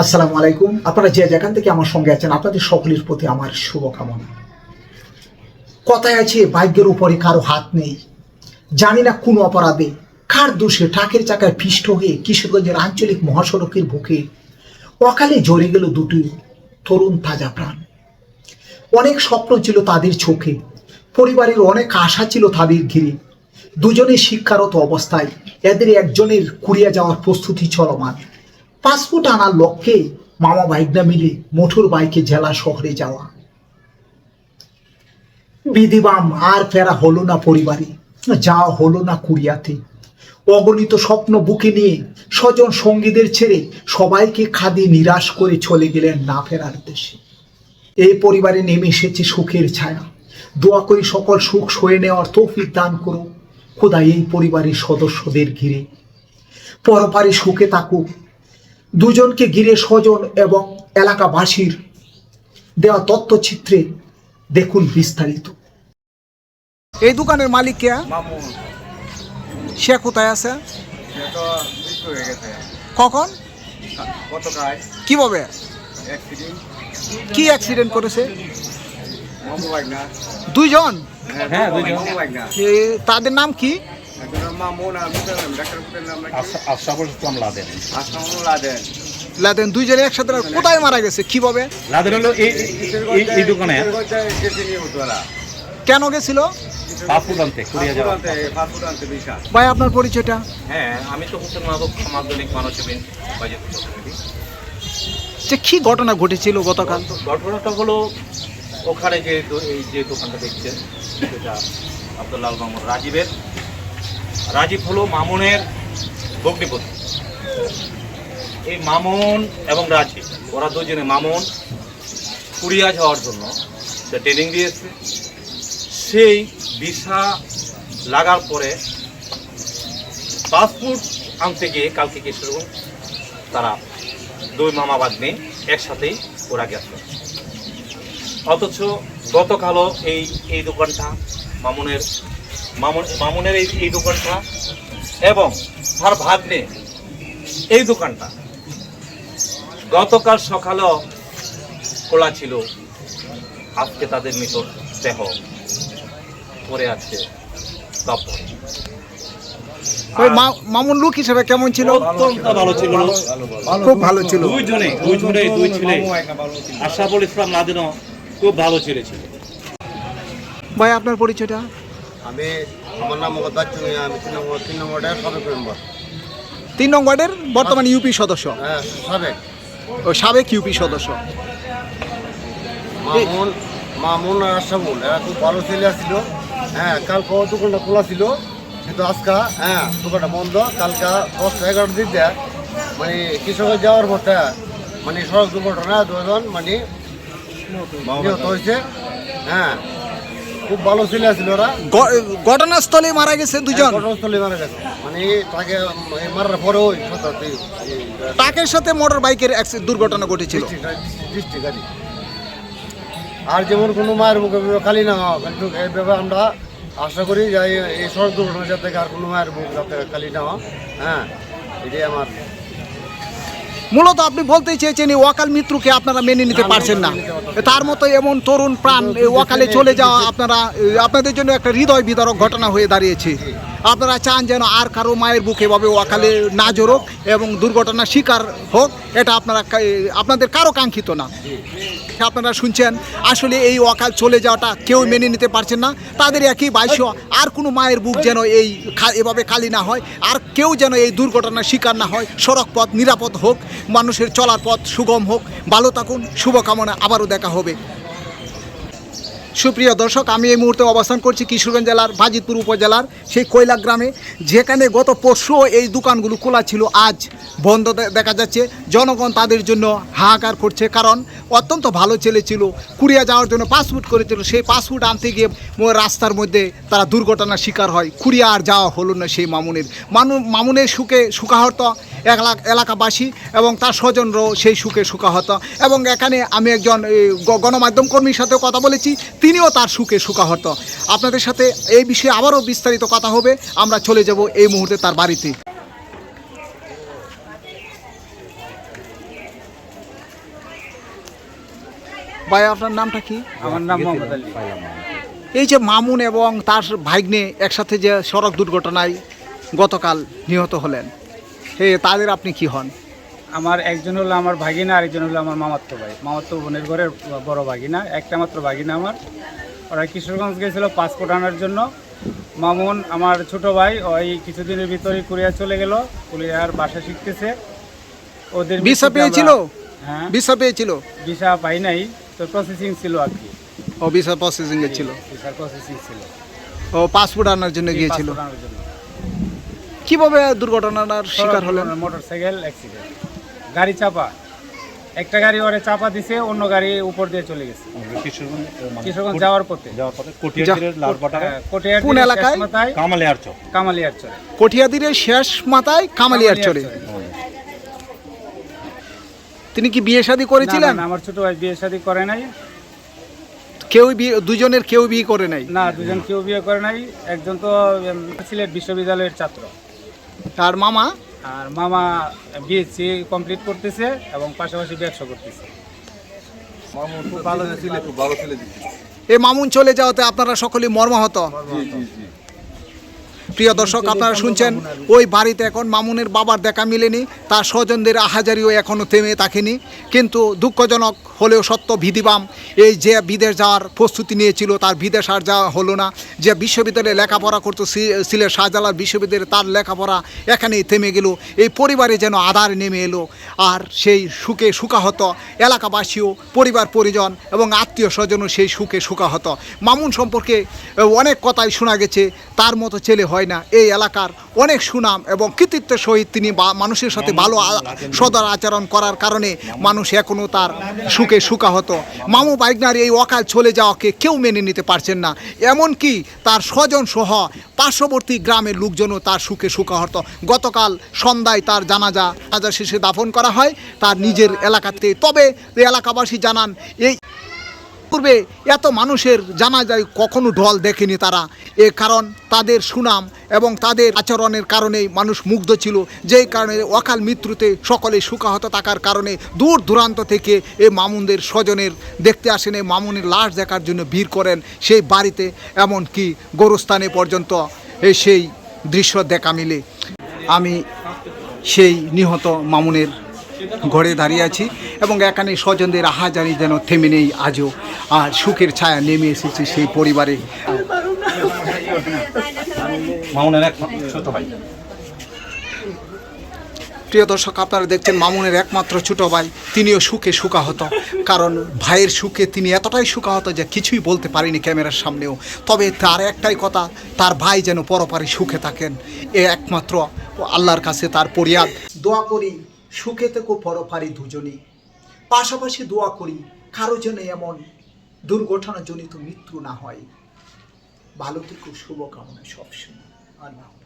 আসসালামু আলাইকুম। আপনারা যে যেখান থেকে আমার সঙ্গে আছেন আপনাদের সকলের প্রতি আমার শুভকামনা। কথায় আছে ভাগ্যের উপরে কারো হাত নেই। জানি না কোন অপরাধে কার দোষে ট্রাকের চাকায় পিষ্ট হয়ে কিশোরগঞ্জের আঞ্চলিক মহাসড়কের বুকে অকালে ঝরে গেল দুটি তরুণ তাজা প্রাণ। অনেক স্বপ্ন ছিল তাদের চোখে, পরিবারের অনেক আশা ছিল তাদের ঘিরে। দুজনের শিক্ষারত অবস্থায় এদের একজনের কুড়িয়ে যাওয়ার প্রস্তুতি চলমান। পাসপোর্ট আনার লক্ষ্যে মামা ভাইগনা মিলে মোটর বাইকে জেলা শহরে যাওয়া। বিধিবাম আর ফেরা হলো না পরিবারে, যাওয়া হলো না কুড়িয়াতে। অগণিত স্বপ্ন বুকে নিয়ে স্বজন সঙ্গীদের ছেড়ে সবাইকে খাদি নিরাশ করে চলে গেলেন না ফেরার দেশে। এই পরিবারে নেমে এসেছে সুখের ছায়া। দোয়া করি সকল সুখ সয়ে নেওয়ার তৌফিক দান করো খোদা এই পরিবারের সদস্যদের ঘিরে। পরপারে সুখে থাকুক। দুজনকে ঘিরে স্বজন এবং এলাকাবাসীর দেওয়া তথ্যচিত্রে দেখুন বিস্তারিত। এই দোকানের মালিক কে? সে কোথায় আছে? কখন? কিভাবে? কি অ্যাক্সিডেন্ট করেছে? দুইজন? হ্যাঁ, দুইজন। তাদের নাম কি? লাদেন। দুইজনে একসাথে কোথায় মারা গেছে? কিভাবে? লাদেন হলো এই দোকানে। কেন গেছিল? ফাস্টফুড আনতে, কুড়িয়ে যাওয়া। ভাই আপনার পরিচয়টা? হ্যাঁ, আমি তো হোসেন মাহবুব, সমাজদলিক মানবজীবন বাজিতপুর প্রতিনিধি। যে কি ঘটনা ঘটেছিল গতকাল? ঘটনাটা হলো ওখানে এই যে দোকানটা দেখছেন সেটা আব্দুল্লাহ মামুন রাজীব হলো মামুনের ভগ্নিপতি। এই মামুন এবং রাজীব ওরা দুজনে, মামুন কুড়িয়া যাওয়ার জন্য সে ট্রেনিং দিয়েছে। সেই ভিসা লাগার পরে পাসপোর্ট আনতে গিয়ে কালকে কিশোরগঞ্জ তারা দুই মামা ভাগ্নে একসাথেই ওরা গেছে। অথচ গতকালও এই দোকানটা মামুনের এই দোকানটা এবং তার ভাগ্নে এই দোকানটা গতকাল সকালেও খোলা ছিল। আজকে তাদের মৃত দেহ পড়ে আছে। মামুন লোক হিসেবে কেমন ছিল? অত্যন্ত ভালো ছিল, খুব ভালো ছিল। দুই ছেলে আশরাফুল ইসলাম লাদেনও খুব ভালো ছেলে ছিল। ভাই আপনার পরিচয়টা? আমার নাম মোহাম্মদ বাচ্চু, আমি 3 নম্বরের সাবেক মেম্বার। 3 নং ওয়ার্ডের বর্তমান ইউপি সদস্য? হ্যাঁ, সাবেক ইউপি সদস্য। মামুন আর আশরাফুল এরা খুব ভালো ছেলে ছিল। হ্যাঁ, কালকে দোকানটা খোলা ছিল, কিন্তু আজকে দোকানটা বন্ধ। কালকে 10-11 দিক দেয় মানে কৃষকের যাওয়ার পথে মানে সড়ক দুর্ঘটনা দুজন মানে নিহত হয়েছে। হ্যাঁ, খুব ভালো ছেলে ছিল ওরা। ঘটনাস্থলে মারা গেছে দুজন? ঘটনাস্থলে মারা গেছে মানে তাকে মারার পরে ওই ট্রাকের সাথে মোটর বাইকের দুর্ঘটনা ঘটেছিল। গাড়ি আর যেমন কোনো মায়ের মুখে খালি না, কিন্তু এইভাবে আমরা আশা করি যে এই সড়ক দুর্ঘটনা যাতে আর কোনো মায়ের মুখ যাতে খালি না। হ্যাঁ, এটাই আমার। মূলত আপনি বলতে চেয়েছেন এই ওয়াকাল মৃত্যুকে আপনারা মেনে নিতে পারছেন না। তার মতো এমন তরুণ প্রাণ ওয়াকালে চলে যাওয়া আপনাদের জন্য একটা হৃদয় বিদারক ঘটনা হয়ে দাঁড়িয়েছে। আপনারা চান যেন আর কারো মায়ের বুকে এভাবে ওয়াকালে না জড়ুক এবং দুর্ঘটনার শিকার হোক, এটা আপনাদের কারো কাঙ্ক্ষিত না। আপনারা শুনছেন, আসলে এই ওয়াকাল চলে যাওয়াটা কেউ মেনে নিতে পারছেন না। তাদের একই বাইশ, আর কোনো মায়ের বুক যেন এভাবে খালি না হয়, আর কেউ যেন এই দুর্ঘটনার শিকার না হয়। সড়ক পথ নিরাপদ হোক, মানুষের চলার পথ সুগম হোক। ভালো থাকুন, শুভকামনা। আবারও দেখা হবে। সুপ্রিয় দর্শক, আমি এই মুহূর্তে অবস্থান করছি কিশোরগঞ্জ জেলার বাজিতপুর উপজেলার সেই কৈলা গ্রামে, যেখানে গত পরশুও এই দোকানগুলো খোলা ছিল, আজ বন্ধ দেখা যাচ্ছে। জনগণ তাদের জন্য হাহাকার করছে, কারণ অত্যন্ত ভালো ছেলে ছিল, কুড়িয়ে যাওয়ার জন্য পাসপোর্ট করেছিল। সেই পাসপোর্ট আনতে গিয়ে রাস্তার মধ্যে তারা দুর্ঘটনার শিকার হয়। কুড়িয়ে আর যাওয়া হলো না সেই মামুনের সুখে সুখাহত এলাকাবাসী এবং তার স্বজনরাও সেই সুখে সুখাহত। এবং এখানে আমি একজন গণমাধ্যম কর্মীর সাথেও কথা বলেছি, তিনিও তার সুখে সুখাহত। আপনাদের সাথে এই বিষয়ে আবারও বিস্তারিত কথা হবে। আমরা চলে যাব এই মুহূর্তে তার বাড়িতে। ভাই আপনার নামটা কি? আমার নাম মোহাম্মদ আলী। এই যে মামুন এবং তার ভাগ্নে একসাথে যে সড়ক দুর্ঘটনায় গতকাল নিহত হলেন, তাদের আপনি কি হন? আমার একজন হলো আমার ভাগিনা, আরেকজন হলো আমার মামাতো ভাই, মামাতো বোনের ঘরের বড় ভাগিনা, একটা মাত্র ভাগিনা আমার। ওরা কিশোরগঞ্জ গেছিল পাসপোর্ট আনার জন্য। মামুন আমার ছোট ভাই, ওই কিছুদিনের ভিতরে কোরিয়া চলে গেল, কোরিয়ার ভাষা শিখতেছে। ওদের ভিসা মৃত্যুতে পেয়েছিল? আমরা- হ্যাঁ, ভিসা পেয়েছিল? ভিসা পাই নাই, তো প্রসেসিং ছিল আর কি। ও ভিসা প্রসেসিং এ ছিল, ভিসার প্রসেসিং ছিল, ও পাসপোর্ট আনার জন্য গিয়েছিল। পাসপোর্ট আনার জন্য। কিভাবে দুর্ঘটনার শিকার হলেন? মোটরসাইকেল অ্যাক্সিডেন্ট, গাড়ি চাপা, একটা গাড়ি ওরে চাপা দিছে, অন্য গাড়ি উপর দিয়ে চলে গেছে কিশোরগঞ্জ যাওয়ার পথে। কোন এলাকায়? কামালিয়ারচর। কঠিয়াদিরের শেষ মাথায় কামালিয়ারচরে। তিনি কি বিয়ে শাদী করেছিলেন? না, আমার ছোট ভাই বিয়ে শাদী করে নাই। দুজনের কেউ বিয়ে করে নাই? না, দুজন কেউ বিয়ে করে নাই। একজন তো সিলেট বিশ্ববিদ্যালয়ের ছাত্র, আর মামা? আর মামা বিএসসি কমপ্লিট করতেছে এবং পাশাপাশি ব্যবসা করতেছে। এই মামুন চলে যাওয়াতে আপনারা সকলেই মর্মাহত। প্রিয় দর্শক, আপনারা শুনছেন ওই বাড়িতে এখন মামুনের বাবার দেখা মিলেনি, তার স্বজনদের আহাজারিও এখনও থেমে থাকেনি। কিন্তু দুঃখজনক হলেও সত্য, বিধিবাম এই যে বিদেশ যাওয়ার প্রস্তুতি নিয়েছিল তার বিদেশ আর যাওয়া হলো না। যে বিশ্ববিদ্যালয়ে লেখাপড়া করতো সিলেট শাহজালাল বিশ্ববিদ্যালয়ে, তার লেখাপড়া এখানেই থেমে গেল। এই পরিবারে যেন আধার নেমে এলো, আর সেই সুখে সুখাহত এলাকাবাসীও, পরিবার পরিজন এবং আত্মীয় স্বজনও সেই সুখে সুখাহত। মামুন সম্পর্কে অনেক কথাই শোনা গেছে, তার মতো ছেলে হয় না। এই এলাকার অনেক সুনাম এবং কৃতিত্বের সহিত তিনি মানুষের সাথে ভালো সদর আচরণ করার কারণে মানুষ এখনও তার সুখে সুখাহত। মামু বাইগনার এই অকাল চলে যাওয়াকে কেউ মেনে নিতে পারছেন না, এমনকি তার স্বজন সহ পার্শ্ববর্তী গ্রামের লোকজনও তার সুখে সুখাহত। গতকাল সন্ধ্যায় তার জানাজা শেষে দাফন করা হয় তার নিজের এলাকাতে। তবে এলাকাবাসী জানান, এই পূর্বে এত মানুষের জানাজায় কখনো ঢল দেখেনি তারা। কারণ তাদের সুনাম এবং তাদের আচরণের কারণেই মানুষ মুগ্ধ ছিল, যেই কারণে অকাল মৃত্যুতে সকলে সুখাহত থাকার কারণে দূর দূরান্ত থেকে এই মামুনদের স্বজনের দেখতে আসেন, এই মামুনের লাশ দেখার জন্য ভিড় করেন সেই বাড়িতে, এমনকি গোরস্থানে পর্যন্ত সেই দৃশ্য দেখা মিলে। আমি সেই নিহত মামুনের ঘরে দাঁড়িয়ে আছি এবং এখানে স্বজনদের আহাজারি যেন থেমে নেই আজও, আর সুখের ছায়া নেমে এসেছে সেই পরিবারে। প্রিয় দর্শক, আপনারা দেখছেন মামুনের একমাত্র ছোট ভাই, তিনিও সুখে সুখাহত। কারণ ভাইয়ের সুখে তিনি এতটাই সুখাহত যে কিছুই বলতে পারেনি ক্যামেরার সামনেও। তবে তার একটাই কথা, তার ভাই যেন পরপারে সুখে থাকেন, এ একমাত্র আল্লাহর কাছে তার ফরিয়াদ। দোয়া করি সুখে থেকো পরপারে দুজনেই, পাশাপাশি দোয়া করি কারো যেন এমন দুর্ঘটনাজনিত মৃত্যু না হয়। ভালো থেকো, শুভকামনা সবসময়। আল্লাহ।